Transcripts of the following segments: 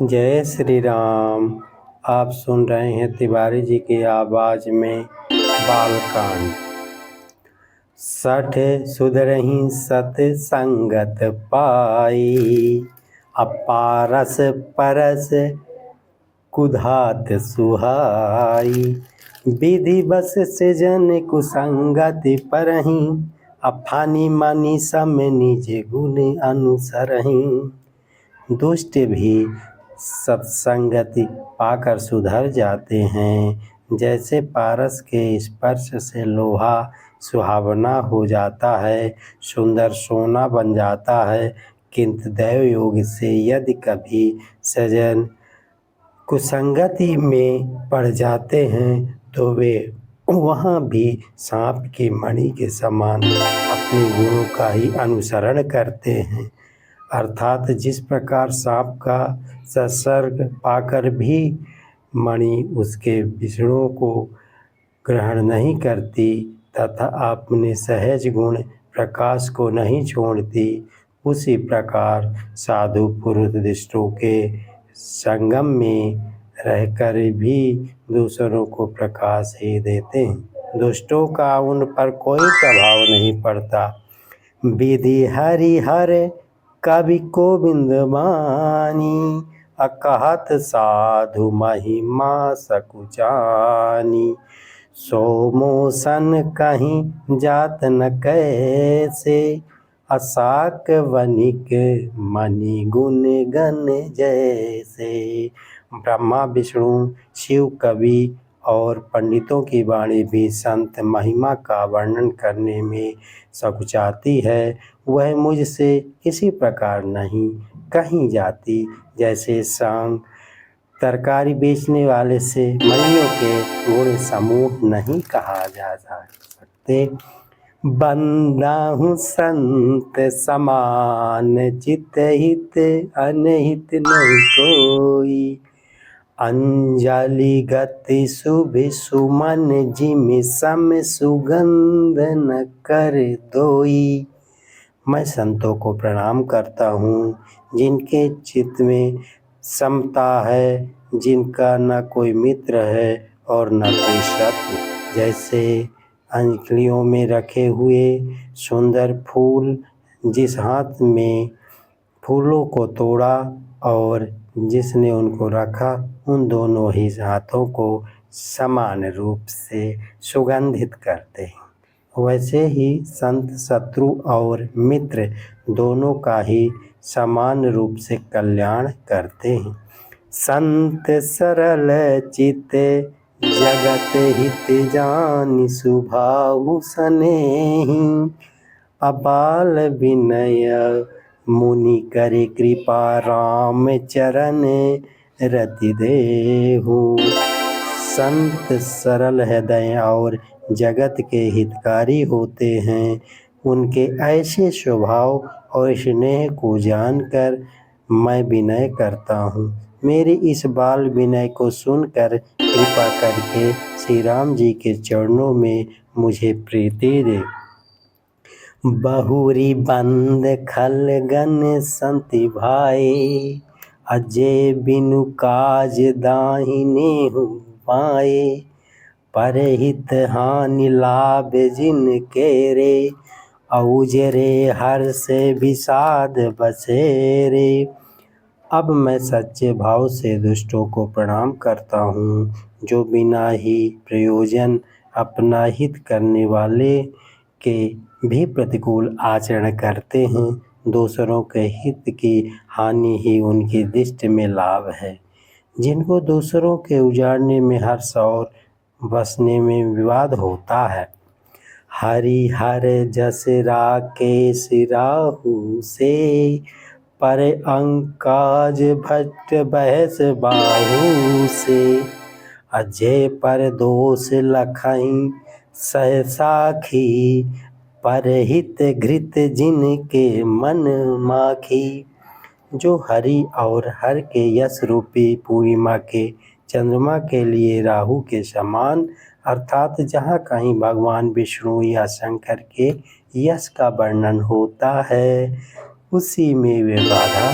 जय श्री राम। आप सुन रहे हैं तिवारी जी की आवाज़ में बालकांड। सठ सुधरहि सत संगत पाई, अपारस परस कुधात सुहाई। विधि बस सृजन कुसंगति परहि, अफानी मानी सम निज गुण अनुसरहि। दुष्ट भी सत्संगति पाकर सुधर जाते हैं। जैसे पारस के स्पर्श से लोहा सुहावना हो जाता है, सुंदर सोना बन जाता है, किंतु दैव योग से यदि कभी सज्जन कुसंगति में पड़ जाते हैं तो वे वहाँ भी सांप की मणि के समान अपने गुणों का ही अनुसरण करते हैं। अर्थात जिस प्रकार सांप का संसर्ग पाकर भी मणि उसके विषणों को ग्रहण नहीं करती तथा अपने सहज गुण प्रकाश को नहीं छोड़ती, उसी प्रकार साधु पुरुष दुष्टों के संगम में रहकर भी दूसरों को प्रकाश ही देते हैं। दुष्टों का उन पर कोई प्रभाव नहीं पड़ता। विधि हरिहर कवि गोविंद बानी, अकहत साधु महिमा सकुचानी। सो मोसन कहीं जात न कैसे, असाक वनिक मणि गुण गण जैसे। ब्रह्मा विष्णु शिव कवि और पंडितों की वाणी भी संत महिमा का वर्णन करने में सकुचाती है, वह मुझसे किसी प्रकार नहीं कहीं जाती। जैसे सांग तरकारी बेचने वाले से मणियों के गुण समूह नहीं कहा जा सकते। बंदा हूँ संत समान, चित हित अनहित नहीं कोई। अंजलि गति शुभ सुमन, जिम सम सुगंध न कर दोई। मैं संतों को प्रणाम करता हूँ जिनके चित्त में समता है, जिनका न कोई मित्र है और न कोई शत्रु। जैसे अंजलियों में रखे हुए सुंदर फूल, जिस हाथ में फूलों को तोड़ा और जिसने उनको रखा, उन दोनों ही हाथों को समान रूप से सुगंधित करते हैं। वैसे ही संत शत्रु और मित्र दोनों का ही समान रूप से कल्याण करते हैं। संत सरल चित जगत हित जानि, सुभाहु सनेहि। अबाल विनय मुनि करे कृपा, राम चरण रति देहु। संत सरल हृदय और जगत के हितकारी होते हैं। उनके ऐसे स्वभाव और स्नेह को जानकर मैं विनय करता हूँ। मेरी इस बाल विनय को सुनकर कृपा करके श्री राम जी के चरणों में मुझे प्रीति दे। बहुरी बंद खलगन संति भाए, अजय बिनु काज दाहिने हूँ पाए। परहित हानि लाभ जिन केरे, औजरे हर से विषाद बसेरे। अब मैं सच्चे भाव से दुष्टों को प्रणाम करता हूँ, जो बिना ही प्रयोजन अपना हित करने वाले के भी प्रतिकूल आचरण करते हैं। दूसरों के हित की हानि ही उनकी दृष्टि में लाभ है। जिनको दूसरों के उजाड़ने में हर्ष और बसने में विवाद होता है। हरि हर जस राकेश राहु से, पर अंकाज भट्ट बहस बाहु से। अजय पर दोष लखई सह साखी, परहित घृत जिनके मन माखी। जो हरि और हर के यश रूपी पूर्णिमा के चंद्रमा के लिए राहु के समान, अर्थात जहाँ कहीं भगवान विष्णु या शंकर के यश का वर्णन होता है, उसी में वे बाधा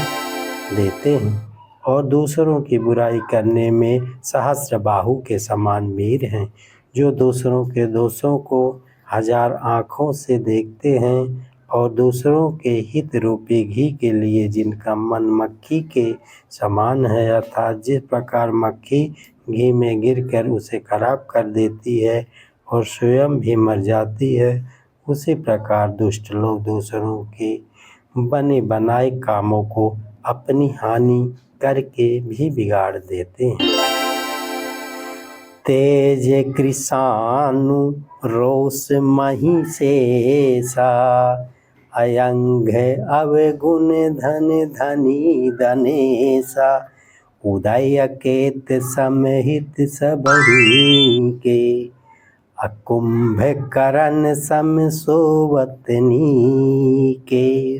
देते हैं। और दूसरों की बुराई करने में सहस्त्रबाहु के समान वीर हैं, जो दूसरों के दोषों को 1000 आँखों से देखते हैं और दूसरों के हित रूपी घी के लिए जिनका मन मक्खी के समान है, अर्थात जिस प्रकार मक्खी घी में गिरकर उसे खराब कर देती है और स्वयं भी मर जाती है, उसी प्रकार दुष्ट लोग दूसरों के बने बनाए कामों को अपनी हानि करके भी बिगाड़ देते हैं। तेज कृषाणु रोष महिषेषा, अयंग अवगुण धन धनी धनेशा, उदय केत समहित सबहि के, अकुंभकर्ण सम सोवतनी के।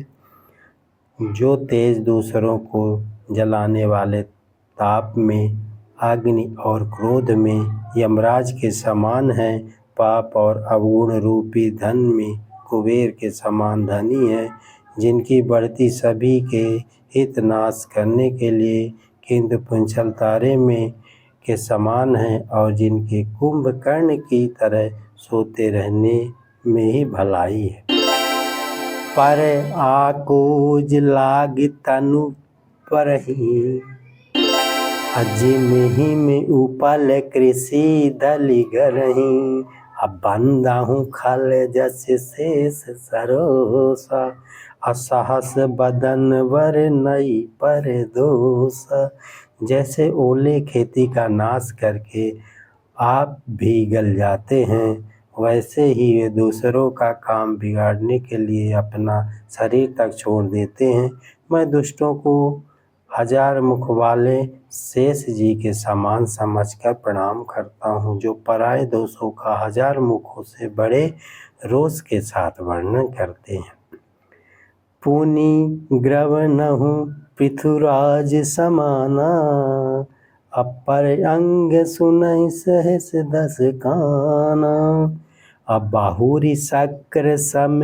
जो तेज दूसरों को जलाने वाले, ताप में, अग्नि और क्रोध में यमराज के समान है, पाप और अवगुण रूपी धन में कुबेर के समान धनी है, जिनकी बढ़ती सभी के हित नाश करने के लिए किंतु पुंछल तारे में के समान है, और जिनके कुंभकर्ण की तरह सोते रहने में ही भलाई है। पर आकोज लाग तनु परहि, अजिमहि में उपल कृषि दलि गरहि, अब बंदाहु खल जस शेष सरोसा, असहस बदन वर नई पर दोषा। जैसे ओले खेती का नाश करके आप भी गल जाते हैं, वैसे ही वे दूसरों का काम बिगाड़ने के लिए अपना शरीर तक छोड़ देते हैं। मैं दुष्टों को 1000 मुख वाले शेष जी के समान समझकर प्रणाम करता हूँ, जो पराये दोषों का 1000 मुखों से बड़े रोष के साथ वर्णन करते हैं। पुनि ग्रवनहु पृथुराज समाना, अपर अंग सुनहि सहस दस काना, अब बाहुरी शक्र सम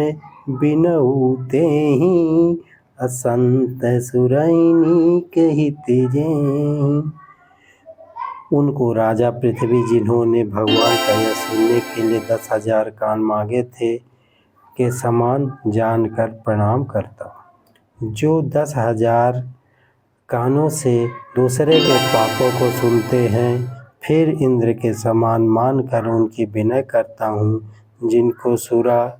बिनऊ तेहि, असंत सुरैनी के हित जेहि। उनको राजा पृथ्वी, जिन्होंने भगवान का यह सुनने के लिए 10,000 कान मांगे थे, के समान जानकर प्रणाम करता हूँ। जो 10,000 कानों से दूसरे के पापों को सुनते हैं, फिर इंद्र के समान मानकर उनकी विनय करता हूँ, जिनको सुरा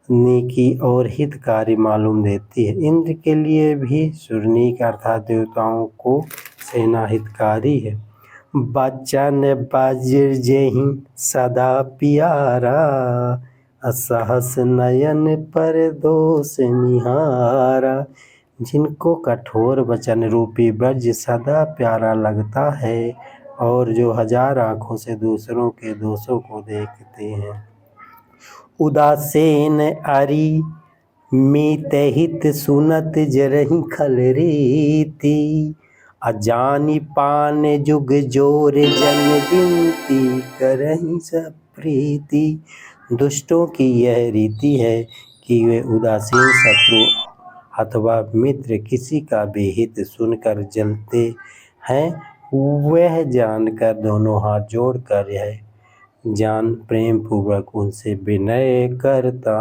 नेकी और हितकारी मालूम देती है। इंद्र के लिए भी सुरनीक अर्थात देवताओं को सेना हितकारी है। बचन वज्र जेहि सदा प्यारा, असहस नयन पर दोष निहारा। जिनको कठोर वचन रूपी ब्रज सदा प्यारा लगता है, और जो 1000 आँखों से दूसरों के दोषों को देखते हैं। उदासीन अरि मीत हित सुनत जरहि खल रीति, अजानी पान जुग जोर जन विनती करहि सब प्रीति। दुष्टों की यह रीति है कि वे उदासीन शत्रु अथवा मित्र किसी का भी हित सुनकर जलते हैं। वह जानकर दोनों हाथ जोड़कर यह जान प्रेम पूर्वक उनसे विनय करता।